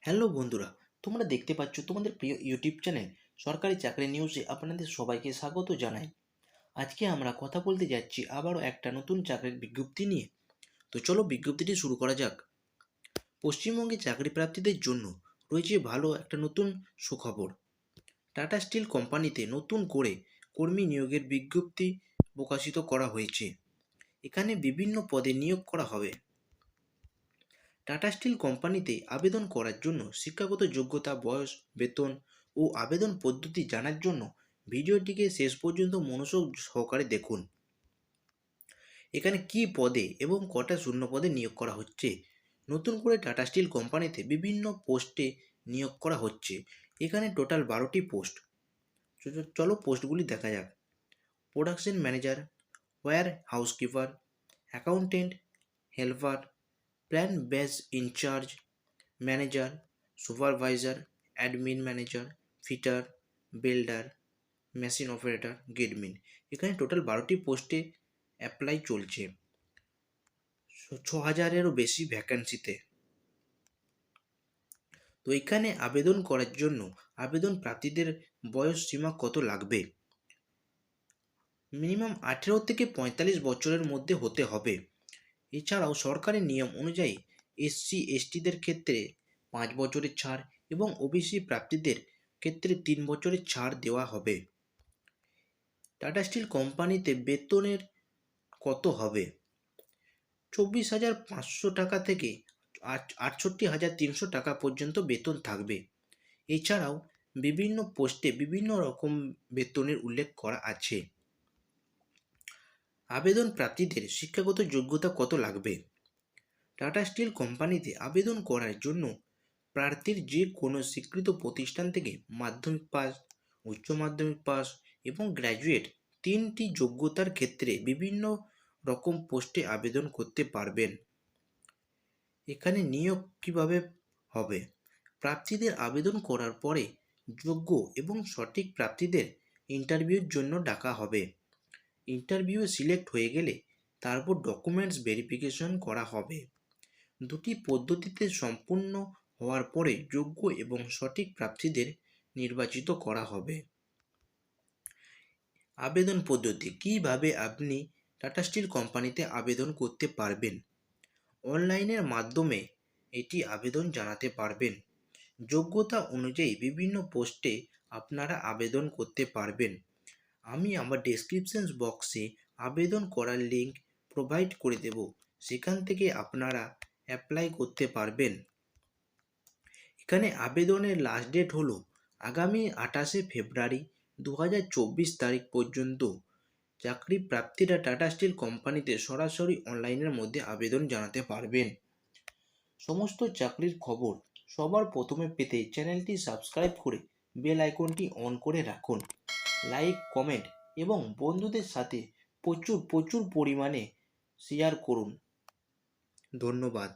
Hello বন্ধুরা, তোমরা দেখতে পাচ্ছ তোমাদের প্রিয় ইউটিউব চ্যানেল সরকারি চাকরি নিউজে আপনাদের সবাইকে স্বাগত জানাই। আজকে আমরা কথা বলতে যাচ্ছি আবারও একটা নতুন চাকরির বিজ্ঞপ্তি নিয়ে। তো চলো বিজ্ঞপ্তিটি শুরু করা যাক। পশ্চিমবঙ্গে চাকরি প্রার্থীদের জন্য রয়েছে ভালো একটা নতুন সুখবর। টাটা স্টিল কোম্পানিতে নতুন করে কর্মী নিয়োগের বিজ্ঞপ্তি প্রকাশিত করা হয়েছে। এখানে বিভিন্ন পদে নিয়োগ করা হবে। টাটা স্টিল কোম্পানিতে আবেদন করার জন্য শিক্ষাগত যোগ্যতা, বয়স, বেতন ও আবেদন পদ্ধতি জানার জন্য ভিডিওটিকে শেষ পর্যন্ত মনোযোগ সহকারে দেখুন। এখানে কি পদে এবং কটা শূন্য পদে নিয়োগ করা হচ্ছে। নতুন করে টাটা স্টিল কোম্পানিতে বিভিন্ন পোস্টে নিয়োগ করা হচ্ছে। এখানে টোটাল 12টি পোস্ট। চলো পোস্টগুলি দেখা যাক। Production manager, ware housekeeper, accountant, helper, plan base incharge, manager, supervisor, admin manager, fitter, builder, machine operator, gateman. এখানে টোটাল 12টি পোস্টে অ্যাপ্লাই চলছে 6,000-এরও বেশি ভ্যাকান্সিতে। তো এখানে আবেদন করার জন্য আবেদন প্রার্থীদের বয়স সীমা কত লাগবে? মিনিমাম 18 থেকে 45 বছরের মধ্যে হতে হবে। এছাড়াও সরকারি নিয়ম অনুযায়ী এসসি এসটিদের ক্ষেত্রে 5 বছরের ছাড় এবং ওবিসি প্রার্থীদের ক্ষেত্রে 3 বছরের ছাড় দেওয়া হবে। টাটা স্টিল কোম্পানিতে বেতনের কত হবে? 24,500 টাকা থেকে 68,300 টাকা পর্যন্ত বেতন থাকবে। এছাড়াও বিভিন্ন পোস্টে বিভিন্ন রকম বেতনের উল্লেখ করা আছে। আবেদন প্রার্থীদের শিক্ষাগত যোগ্যতা কত লাগবে? টাটা স্টিল কোম্পানিতে আবেদন করার জন্য প্রার্থীর যে কোনো স্বীকৃত প্রতিষ্ঠান থেকে মাধ্যমিক পাস, উচ্চ মাধ্যমিক পাস এবং গ্র্যাজুয়েট 3টি যোগ্যতার ক্ষেত্রে বিভিন্ন রকম পোস্টে আবেদন করতে পারবেন। এখানে নিয়োগ কিভাবে হবে? প্রার্থীদের আবেদন করার পরে যোগ্য এবং সঠিক প্রার্থীদের ইন্টারভিউর জন্য ডাকা হবে। ইন্টারভিউয়ে সিলেক্ট হয়ে গেলে তারপর ডকুমেন্টস ভেরিফিকেশন করা হবে। দুটি পদ্ধতিতে সম্পূর্ণ হওয়ার পরে যোগ্য এবং সঠিক প্রার্থীদের নির্বাচিত করা হবে। আবেদন পদ্ধতি কিভাবে আপনি টাটা স্টিল কোম্পানিতে আবেদন করতে পারবেন? অনলাইনের মাধ্যমে এটি আবেদন জানাতে পারবেন। যোগ্যতা অনুযায়ী বিভিন্ন পোস্টে আপনারা আবেদন করতে পারবেন। আমি আমার ডেসক্রিপশন বক্সে আবেদন করার লিঙ্ক প্রোভাইড করে দেব, সেখান থেকে আপনারা অ্যাপ্লাই করতে পারবেন। এখানে আবেদনের লাস্ট ডেট হলো আগামী 28শে ফেব্রুয়ারি 2024 তারিখ পর্যন্ত। চাকরি প্রার্থীরা টাটা স্টিল কোম্পানিতে সরাসরি অনলাইনের মধ্যে আবেদন জানাতে পারবেন। সমস্ত চাকরির খবর সবার প্রথমে পেতে চ্যানেলটি সাবস্ক্রাইব করে বেল আইকনটি অন করে রাখুন। লাইক, কমেন্ট এবং বন্ধুদের সাথে প্রচুর পরিমাণে শেয়ার করুন। ধন্যবাদ।